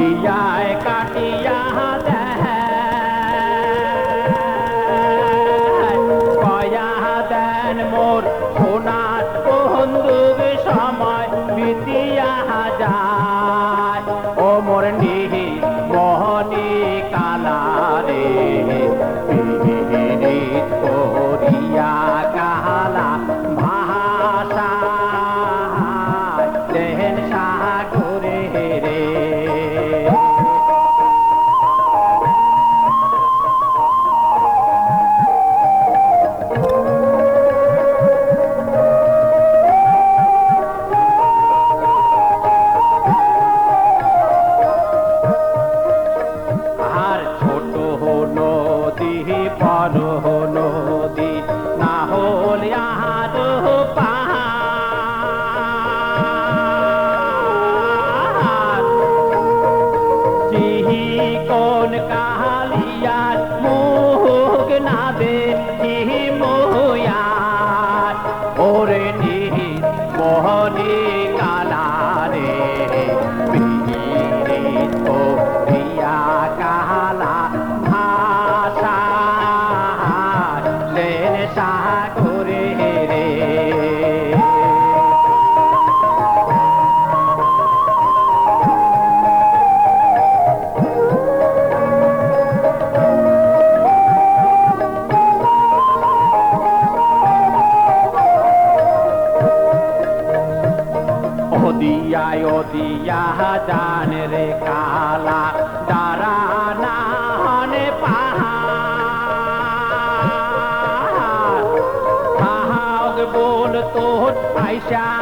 দিয়ায় কাটিয়া কয়া দেন মোর সোনার বন্ধুর সময় বিতিয়া যায় ও মোর নিহি মোহনী কালারে করিয়া কালা ভাষা দেন সাগরে রে নদী না হল আর পাহাড় চিহি কোন কালিয়ার মুখ না দে চিহি মোয়ার ওরে নিহি মোহনী কালারে পীড়িত প্রিয়া কালা ভাষা সাগরে রে ও দিয়া জান রে কালা দারা নাহনে পাহাড় बोल तो आयशा